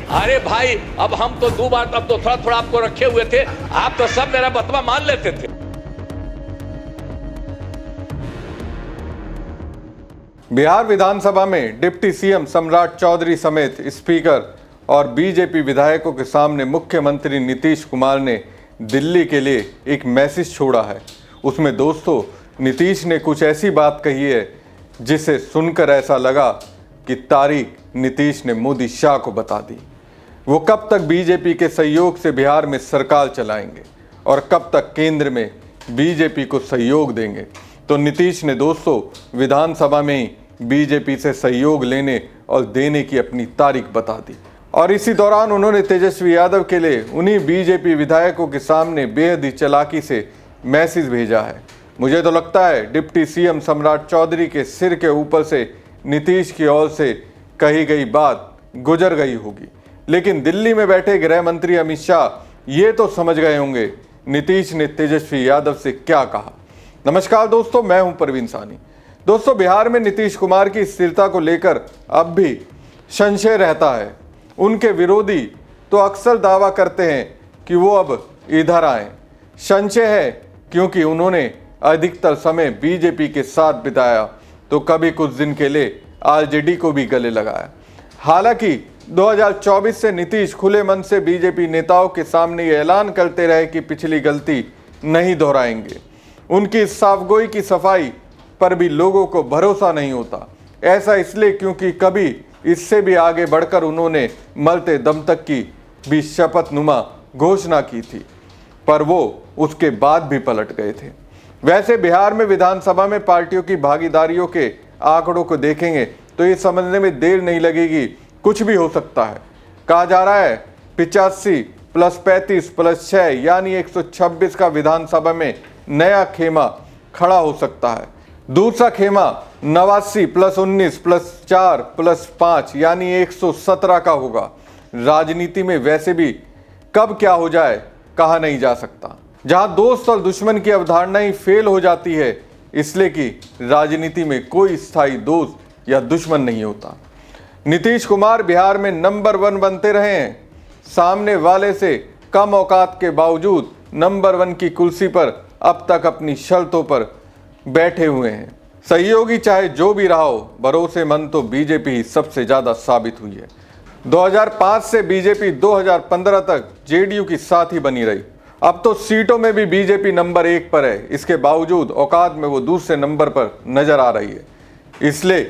अरे भाई, अब हम तो 2 बार, अब तो थोड़ा थोड़ा आपको रखे हुए थे, आप तो सब मेरा बतवा मान लेते थे। बिहार विधानसभा में डिप्टी सीएम सम्राट चौधरी समेत स्पीकर और बीजेपी विधायकों के सामने मुख्यमंत्री नीतीश कुमार ने दिल्ली के लिए एक मैसेज छोड़ा है। उसमें दोस्तों नीतीश ने कुछ ऐसी बात कही है जिसे सुनकर ऐसा लगा कि तारीख नीतीश ने मोदी शाह को बता दी। वो कब तक बीजेपी के सहयोग से बिहार में सरकार चलाएंगे और कब तक केंद्र में बीजेपी को सहयोग देंगे। तो नीतीश ने दोस्तों विधानसभा में ही बीजेपी से सहयोग लेने और देने की अपनी तारीख बता दी और इसी दौरान उन्होंने तेजस्वी यादव के लिए उन्हीं बीजेपी विधायकों के सामने बेहद ही चालाकी से मैसेज भेजा है। मुझे तो लगता है डिप्टी सीएम सम्राट चौधरी के सिर के ऊपर से नीतीश की ओर से कही गई बात गुजर गई होगी, लेकिन दिल्ली में बैठे गृह मंत्री अमित शाह ये तो समझ गए होंगे नीतीश ने तेजस्वी यादव से क्या कहा। नमस्कार दोस्तों, मैं हूं प्रवीण सानी। दोस्तों बिहार में नीतीश कुमार की स्थिरता को लेकर अब भी संशय रहता है। उनके विरोधी तो अक्सर दावा करते हैं कि वो अब इधर आए। संशय है क्योंकि उन्होंने अधिकतर समय बीजेपी के साथ बिताया तो कभी कुछ दिन के लिए आरजेडी को भी गले लगाया। हालांकि 2024 से नीतीश खुले मन से बीजेपी नेताओं के सामने ये ऐलान करते रहे कि पिछली गलती नहीं दोहराएंगे। उनकी साफगोई की सफाई पर भी लोगों को भरोसा नहीं होता। ऐसा इसलिए क्योंकि कभी इससे भी आगे बढ़कर उन्होंने मरते दम तक की भी शपथनुमा घोषणा की थी, पर वो उसके बाद भी पलट गए थे। वैसे बिहार में विधानसभा में पार्टियों की भागीदारियों के आंकड़ों को देखेंगे तो ये समझने में देर नहीं लगेगी, कुछ भी हो सकता है। कहा जा रहा है 85 + 35 + 6 यानी 126 का विधानसभा में नया खेमा खड़ा हो सकता है। दूसरा खेमा 89 + 19 + 4 + 5 यानी 117 का होगा। राजनीति में वैसे भी कब क्या हो जाए कहा नहीं जा सकता। जहां दोस्त और दुश्मन की अवधारणा ही फेल हो जाती है, इसलिए कि राजनीति में कोई स्थायी दोस्त या दुश्मन नहीं होता। नीतीश कुमार बिहार में नंबर 1 बनते रहे हैं। सामने वाले से कम औकात के बावजूद नंबर 1 की कुर्सी पर अब तक अपनी शर्तों पर बैठे हुए हैं। सहयोगी चाहे जो भी रहा हो, भरोसेमंद तो बीजेपी ही सबसे ज्यादा साबित हुई है। 2005 से बीजेपी 2015 तक जेडीयू की साथ ही बनी रही। अब तो सीटों में भी बीजेपी नंबर 1 पर है। इसके बावजूद औकात में वो दूसरे नंबर पर नजर आ रही है, इसलिए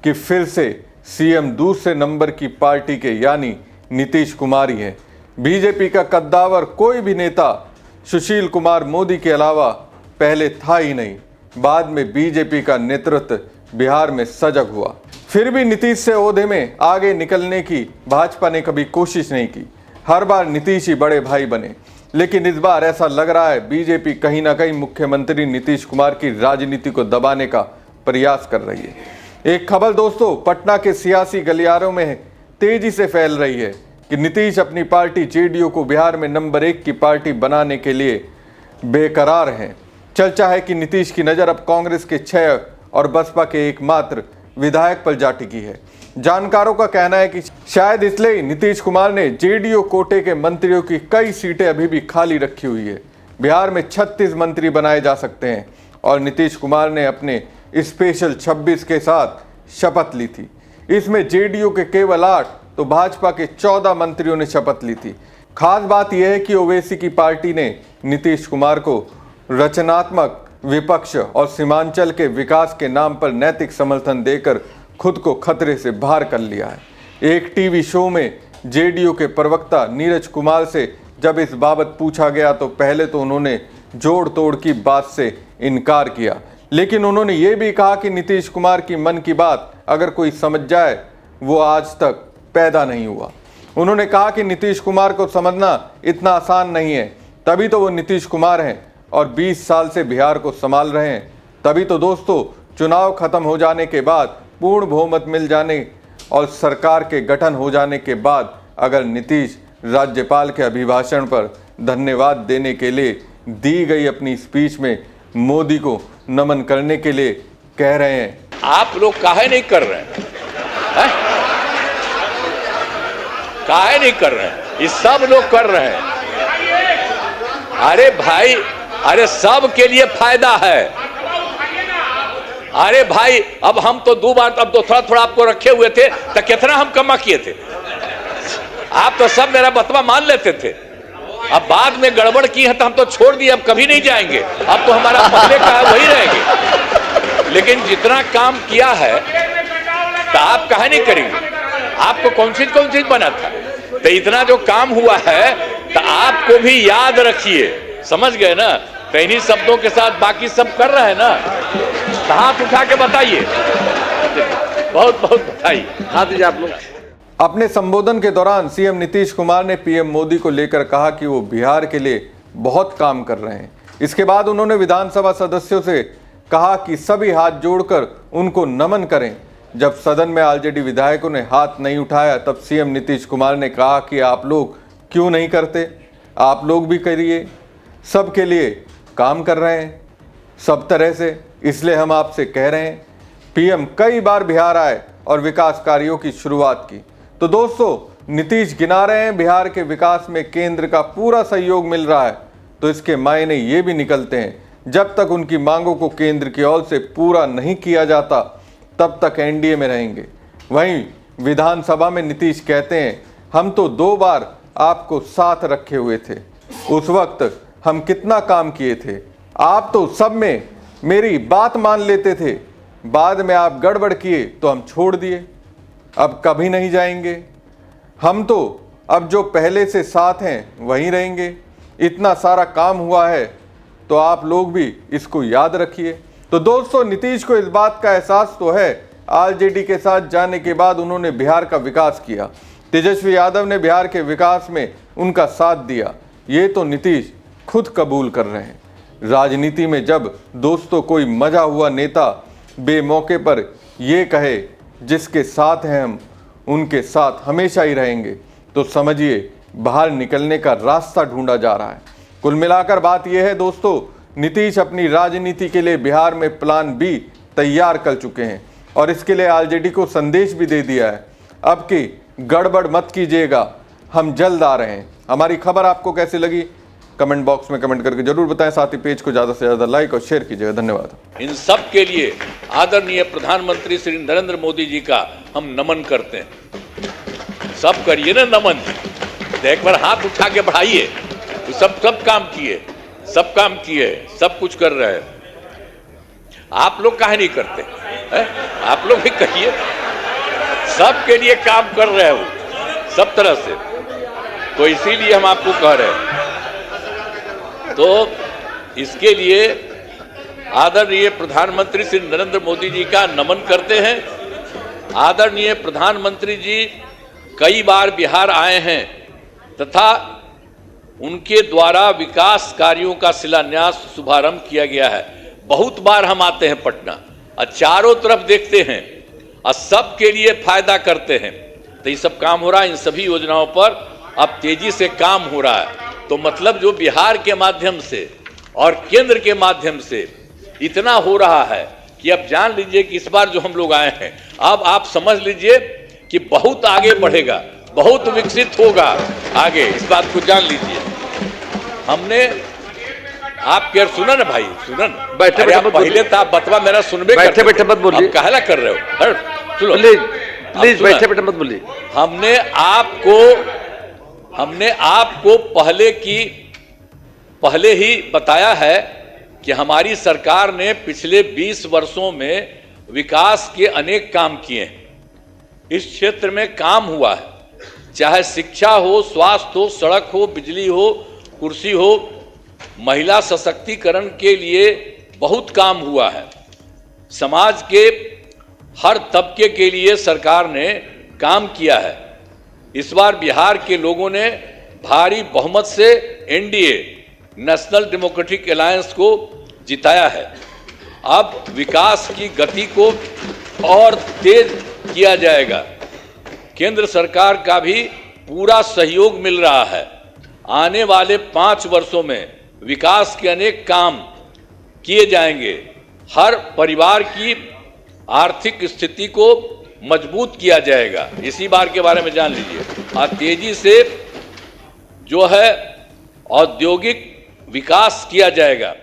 कि फिर से सीएम दूसरे नंबर की पार्टी के यानी नीतीश कुमार ही है। बीजेपी का कद्दावर कोई भी नेता सुशील कुमार मोदी के अलावा पहले था ही नहीं। बाद में बीजेपी का नेतृत्व बिहार में सजग हुआ। फिर भी नीतीश से ओहदे में आगे निकलने की भाजपा ने कभी कोशिश नहीं की। हर बार नीतीश ही बड़े भाई बने, लेकिन इस बार ऐसा लग रहा है बीजेपी कहीं ना कहीं मुख्यमंत्री नीतीश कुमार की राजनीति को दबाने का प्रयास कर रही है। एक खबर दोस्तों पटना के सियासी गलियारों में तेजी से फैल रही है कि नीतीश अपनी पार्टी जेडीयू को बिहार में नंबर 1 की पार्टी बनाने के लिए बेकरार हैं। चर्चा है कि नीतीश की नज़र अब कांग्रेस के 6 और बसपा के एकमात्र विधायक पर जा टिकी है। जानकारों का कहना है कि शायद इसलिए नीतीश कुमार ने जेडीयू कोटे के मंत्रियों की कई सीटें अभी भी खाली रखी हुई है। बिहार में 36 मंत्री बनाए जा सकते हैं और नीतीश कुमार ने अपने स्पेशल 26 के साथ शपथ ली थी। इसमें जेडीयू के केवल 8 तो भाजपा के 14 मंत्रियों ने शपथ ली थी। खास बात यह है कि ओवैसी की पार्टी ने नीतीश कुमार को रचनात्मक विपक्ष और सीमांचल के विकास के नाम पर नैतिक समर्थन देकर खुद को खतरे से बाहर कर लिया है। एक टीवी शो में जेडीयू के प्रवक्ता नीरज कुमार से जब इस बाबत पूछा गया तो पहले तो उन्होंने जोड़ तोड़ की बात से इनकार किया, लेकिन उन्होंने ये भी कहा कि नीतीश कुमार की मन की बात अगर कोई समझ जाए वो आज तक पैदा नहीं हुआ। उन्होंने कहा कि नीतीश कुमार को समझना इतना आसान नहीं है, तभी तो वो नीतीश कुमार हैं और 20 साल से बिहार को संभाल रहे हैं। तभी तो दोस्तों चुनाव खत्म हो जाने के बाद, पूर्ण बहुमत मिल जाने और सरकार के गठन हो जाने के बाद अगर नीतीश राज्यपाल के अभिभाषण पर धन्यवाद देने के लिए दी गई अपनी स्पीच में मोदी को नमन करने के लिए कह रहे हैं, आप लोग काहे नहीं कर रहे हैं? काहे नहीं कर रहे हैं? ये सब लोग कर रहे हैं। अरे भाई, अरे सब के लिए फायदा है। अरे भाई, अब हम तो 2 बार, अब तो थोड़ा थोड़ा आपको रखे हुए थे, तो कितना हम कमा किए थे? आप तो सब मेरा बतवा मान लेते थे। अब बाद में गड़बड़ की है तो हम तो छोड़ दिए, अब कभी नहीं जाएंगे। अब तो हमारा पहले का है वही रहेंगे। लेकिन जितना काम किया है तो आप काहे नहीं करेंगे? आपको कौन चीज बना था? तो इतना जो काम हुआ है तो आपको भी याद रखिए, समझ गए ना? तो इन्हीं शब्दों के साथ बाकी सब कर रहे हैं ना, तो हाथ उठा के बताइए, बहुत बहुत बताइए। हाथ दीजिए आप लोग। अपने संबोधन के दौरान सीएम नीतीश कुमार ने पीएम मोदी को लेकर कहा कि वो बिहार के लिए बहुत काम कर रहे हैं। इसके बाद उन्होंने विधानसभा सदस्यों से कहा कि सभी हाथ जोड़कर उनको नमन करें। जब सदन में आरजेडी विधायकों ने हाथ नहीं उठाया तब सीएम नीतीश कुमार ने कहा कि आप लोग क्यों नहीं करते, आप लोग भी करिए, सबके लिए काम कर रहे हैं सब तरह से, इसलिए हम आपसे कह रहे हैं। पीएम कई बार बिहार आए और विकास कार्यों की शुरुआत की। तो दोस्तों, नीतीश गिना रहे हैं बिहार के विकास में केंद्र का पूरा सहयोग मिल रहा है, तो इसके मायने ये भी निकलते हैं जब तक उनकी मांगों को केंद्र की ओर से पूरा नहीं किया जाता तब तक एनडीए में रहेंगे। वहीं विधानसभा में नीतीश कहते हैं, हम तो 2 बार आपको साथ रखे हुए थे, उस वक्त हम कितना काम किए थे, आप तो सब में मेरी बात मान लेते थे, बाद में आप गड़बड़ किए तो हम छोड़ दिए, अब कभी नहीं जाएंगे, हम तो अब जो पहले से साथ हैं वहीं रहेंगे। इतना सारा काम हुआ है तो आप लोग भी इसको याद रखिए। तो दोस्तों, नीतीश को इस बात का एहसास तो है, आरजेडी के साथ जाने के बाद उन्होंने बिहार का विकास किया, तेजस्वी यादव ने बिहार के विकास में उनका साथ दिया, ये तो नीतीश खुद कबूल कर रहे हैं। राजनीति में जब दोस्तों कोई मजा हुआ नेता बेमौके पर ये कहे जिसके साथ हैं हम उनके साथ हमेशा ही रहेंगे, तो समझिए बाहर निकलने का रास्ता ढूंढा जा रहा है। कुल मिलाकर बात यह है दोस्तों, नीतीश अपनी राजनीति के लिए बिहार में प्लान बी तैयार कर चुके हैं और इसके लिए आरजेडी को संदेश भी दे दिया है, अब की गड़बड़ मत कीजिएगा, हम जल्द आ रहे हैं। हमारी खबर आपको कैसी लगी कमेंट बॉक्स में कमेंट करके जरूर बताएं। साथ ही पेज को ज़्यादा से ज़्यादा लाइक और शेयर कीजिएगा। धन्यवाद। इन सब के लिए आदरणीय प्रधानमंत्री श्री नरेंद्र मोदी जी का हम नमन करते हैं। सब करिए ना नमन, एक बार हाथ उठा के बढ़ाइए। तो सब काम किए, सब काम किए, सब कुछ कर रहे हैं। आप लोग काहे नहीं करते है? आप लोग भी कहिए, सब के लिए काम कर रहे हो सब तरह से, तो इसीलिए हम आपको कह रहे हैं। तो इसके लिए आदरणीय प्रधानमंत्री श्री नरेंद्र मोदी जी का नमन करते हैं। आदरणीय प्रधानमंत्री जी कई बार बिहार आए हैं तथा उनके द्वारा विकास कार्यों का शिलान्यास शुभारंभ किया गया है। बहुत बार हम आते हैं पटना और चारों तरफ देखते हैं और सबके लिए फायदा करते हैं। तो ये सब काम हो रहा है, इन सभी योजनाओं पर अब तेजी से काम हो रहा है। तो मतलब जो बिहार के माध्यम से और केंद्र के माध्यम से इतना हो रहा है कि अब जान लीजिए कि इस बार जो हम लोग आए हैं, अब आप समझ लीजिए कि बहुत आगे बढ़ेगा, बहुत विकसित होगा आगे, इस बात को जान लीजिए। हमने आप क्या सुना ना भाई, सुना ना, बैठे बैठे पहले तो आप बतवा मेरा सुनबे, बैठे बैठे मत बोलिए, कहला कर रहे हो, प्लीज बैठे बैठे मत बोलिए। हमने आपको पहले ही बताया है कि हमारी सरकार ने पिछले 20 वर्षों में विकास के अनेक काम किए हैं। इस क्षेत्र में काम हुआ है, चाहे शिक्षा हो, स्वास्थ्य हो, सड़क हो, बिजली हो, कुर्सी हो, महिला सशक्तिकरण के लिए बहुत काम हुआ है। समाज के हर तबके के लिए सरकार ने काम किया है। इस बार बिहार के लोगों ने भारी बहुमत से एनडीए नेशनल डेमोक्रेटिक अलायंस को जिताया है। अब विकास की गति को और तेज किया जाएगा। केंद्र सरकार का भी पूरा सहयोग मिल रहा है। आने वाले 5 वर्षों में विकास के अनेक काम किए जाएंगे। हर परिवार की आर्थिक स्थिति को मजबूत किया जाएगा। इसी बार के बारे में जान लीजिए। और तेजी से जो है औद्योगिक विकास किया जाएगा।